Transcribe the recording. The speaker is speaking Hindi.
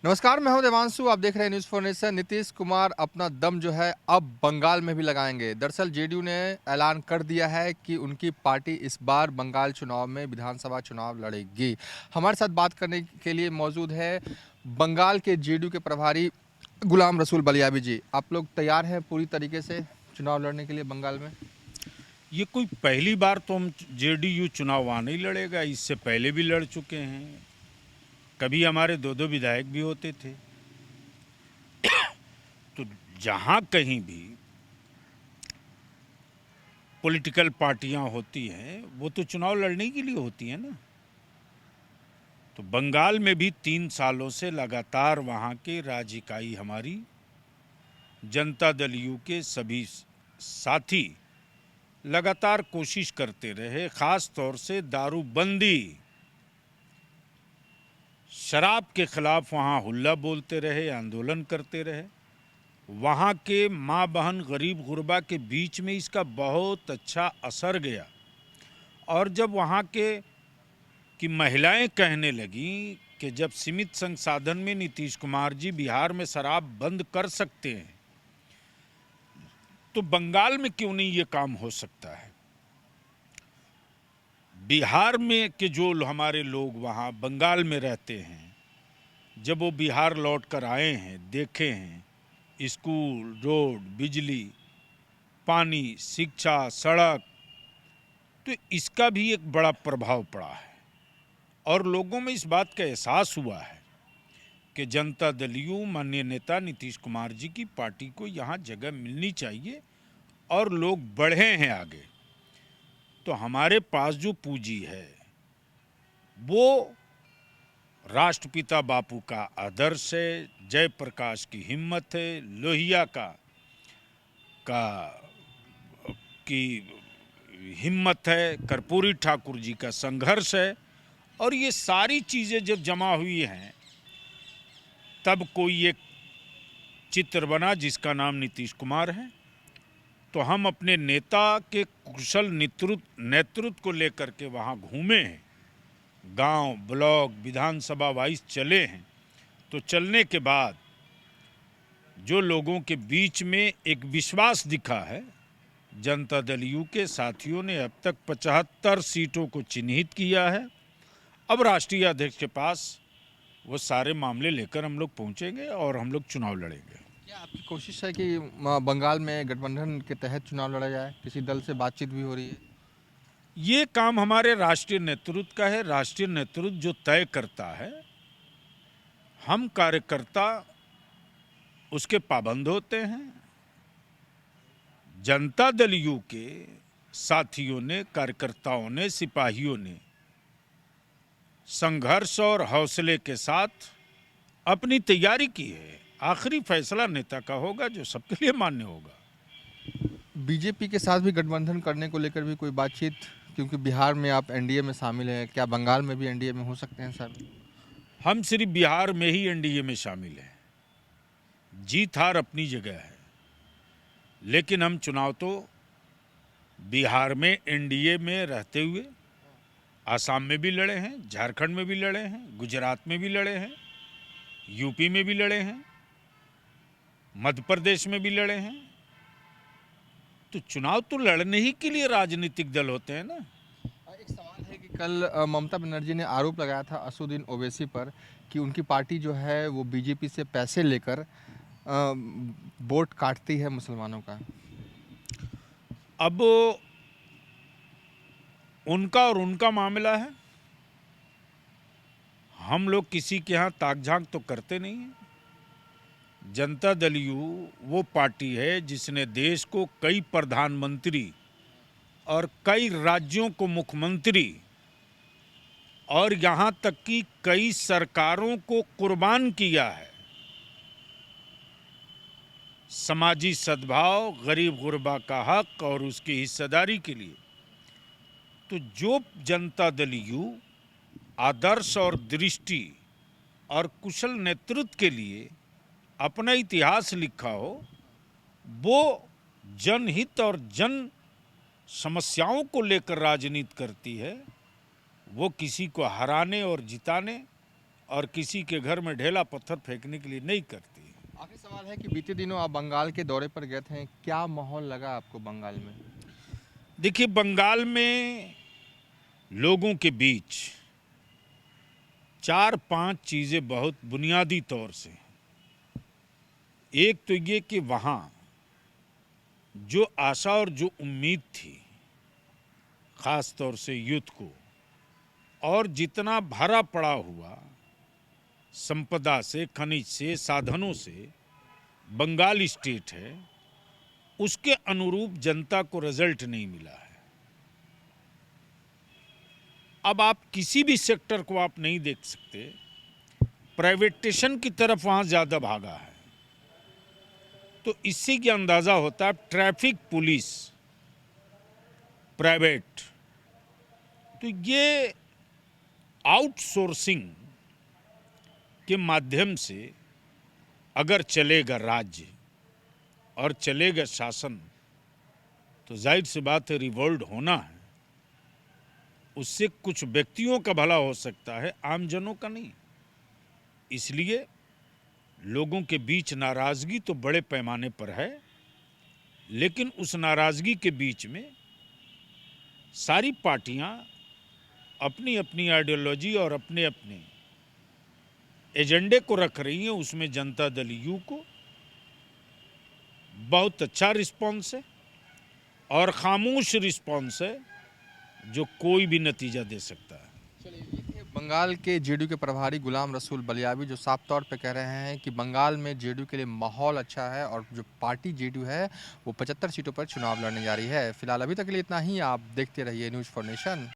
नमस्कार, मैं हूं देवांशु। आप देख रहे हैं news for nation. Nitish Kumar अपना दम जो है अब बंगाल में भी लगाएंगे। दरअसल जेडीयू ने ऐलान कर दिया है कि उनकी पार्टी इस बार बंगाल चुनाव में विधानसभा चुनाव लड़ेगी। हमारे साथ बात करने के लिए मौजूद है बंगाल के जेडीयू के प्रभारी गुलाम रसूल बलियाबी जी। आप लोग तैयार हैं पूरी तरीके से चुनाव लड़ने के लिए बंगाल में? ये कोई पहली बार तो हम जेडीयू चुनाव वहाँ नहीं लड़ेगा। इससे पहले भी लड़ चुके हैं। कभी हमारे दो दो विधायक भी होते थे। तो जहाँ कहीं भी पॉलिटिकल पार्टियां होती हैं वो तो चुनाव लड़ने के लिए होती हैं ना। तो बंगाल में भी 3 सालों से लगातार वहाँ के राज्य इकाई हमारी जनता दल यू के सभी साथी लगातार कोशिश करते रहे। ख़ास तौर से दारूबंदी, शराब के खिलाफ वहाँ हुल्ला बोलते रहे, आंदोलन करते रहे। वहाँ के माँ बहन गरीब गुरबा के बीच में इसका बहुत अच्छा असर गया। और जब वहाँ के की महिलाएं कहने लगीं कि जब सीमित संसाधन में नीतीश कुमार जी बिहार में शराब बंद कर सकते हैं तो बंगाल में क्यों नहीं ये काम हो सकता है। बिहार में के जो हमारे लोग वहाँ बंगाल में रहते हैं, जब वो बिहार लौट कर आए हैं, देखे हैं स्कूल, रोड, बिजली, पानी, शिक्षा, सड़क, तो इसका भी एक बड़ा प्रभाव पड़ा है। और लोगों में इस बात का एहसास हुआ है कि जनता दल यू माननीय नेता नीतीश कुमार जी की पार्टी को यहाँ जगह मिलनी चाहिए और लोग बढ़े हैं आगे। तो हमारे पास जो पूंजी है वो राष्ट्रपिता बापू का आदर्श है, जयप्रकाश की हिम्मत है, लोहिया की हिम्मत है, कर्पूरी ठाकुर जी का संघर्ष है। और ये सारी चीज़ें जब जमा हुई हैं तब कोई एक चित्र बना जिसका नाम नीतीश कुमार है। तो हम अपने नेता के कुशल नेतृत्व को लेकर के वहाँ घूमे हैं, गांव, ब्लॉक, विधानसभा वाइज चले हैं। तो चलने के बाद जो लोगों के बीच में एक विश्वास दिखा है, जनता दल यू के साथियों ने अब तक 75 सीटों को चिन्हित किया है। अब राष्ट्रीय अध्यक्ष के पास वो सारे मामले लेकर हम लोग पहुंचेंगे और हम लोग चुनाव लड़ेंगे। क्या आपकी कोशिश है कि बंगाल में गठबंधन के तहत चुनाव लड़ा जाए? किसी दल से बातचीत भी हो रही है? ये काम हमारे राष्ट्रीय नेतृत्व का है। राष्ट्रीय नेतृत्व जो तय करता है, हम कार्यकर्ता उसके पाबंद होते हैं। जनता दल यू के साथियों ने, कार्यकर्ताओं ने, सिपाहियों ने संघर्ष और हौसले के साथ अपनी तैयारी की है। आखिरी फैसला नेता का होगा जो सबके लिए मान्य होगा। बीजेपी के साथ भी गठबंधन करने को लेकर भी कोई बातचीत? क्योंकि बिहार में आप एनडीए में शामिल हैं, क्या बंगाल में भी एनडीए में हो सकते हैं शामिल? हम सिर्फ बिहार में ही एनडीए में शामिल हैं। जीत हार अपनी जगह है, लेकिन हम चुनाव तो बिहार में एनडीए में रहते हुए आसाम में भी लड़े हैं, झारखंड में भी लड़े हैं, गुजरात में भी लड़े हैं, यूपी में भी लड़े हैं, मध्य प्रदेश में भी लड़े हैं। तो चुनाव तो लड़ने ही के लिए राजनीतिक दल होते हैं ना। एक सवाल है कि कल ममता बनर्जी ने आरोप लगाया था असदुद्दीन ओवैसी पर कि उनकी पार्टी जो है वो बीजेपी से पैसे लेकर वोट काटती है मुसलमानों का। अब उनका और उनका मामला है। हम लोग किसी के यहाँ ताक झांक तो करते नहीं हैं। जनता दल यू वो पार्टी है जिसने देश को कई प्रधानमंत्री और कई राज्यों को मुख्यमंत्री और यहाँ तक कि कई सरकारों को कुर्बान किया है। समाजी सद्भाव, गरीब गुरबा का हक और उसकी हिस्सेदारी के लिए। तो जो जनता दल यू आदर्श और दृष्टि और कुशल नेतृत्व के लिए अपना इतिहास लिखा हो, वो जनहित और जन समस्याओं को लेकर राजनीति करती है। वो किसी को हराने और जिताने और किसी के घर में ढेला पत्थर फेंकने के लिए नहीं करती। आखिरी सवाल है कि बीते दिनों आप बंगाल के दौरे पर गए थे, क्या माहौल लगा आपको बंगाल में? देखिए, बंगाल में लोगों के बीच 4-5 चीज़ें बहुत बुनियादी तौर से। एक तो ये कि वहाँ जो आशा और जो उम्मीद थी, ख़ास तौर से यूथ को, और जितना भरा पड़ा हुआ संपदा से, खनिज से, साधनों से बंगाल स्टेट है, उसके अनुरूप जनता को रिजल्ट नहीं मिला है। अब आप किसी भी सेक्टर को आप नहीं देख सकते, प्राइवेटेशन की तरफ वहाँ ज़्यादा भागा है। तो इससे क्या अंदाज़ा होता है, ट्रैफिक पुलिस प्राइवेट, तो ये आउटसोर्सिंग के माध्यम से अगर चलेगा राज्य और चलेगा शासन, तो जाहिर सी बात है रिवॉल्ट होना है। उससे कुछ व्यक्तियों का भला हो सकता है, आमजनों का नहीं। इसलिए लोगों के बीच नाराज़गी तो बड़े पैमाने पर है, लेकिन उस नाराज़गी के बीच में सारी पार्टियां अपनी अपनी आइडियोलॉजी और अपने अपने एजेंडे को रख रही हैं। उसमें जनता दल यू को बहुत अच्छा रिस्पॉन्स है और खामोश रिस्पॉन्स है, जो कोई भी नतीजा दे सकता है। चलिए, ये थे बंगाल के जेडीयू के प्रभारी गुलाम रसूल बलियावी, जो साफ तौर पे कह रहे हैं कि बंगाल में जेडीयू के लिए माहौल अच्छा है और जो पार्टी जेडीयू है वो 75 सीटों पर चुनाव लड़ने जा रही है। फिलहाल अभी तक के लिए इतना ही। आप देखते रहिए न्यूज़ फॉर नेशन।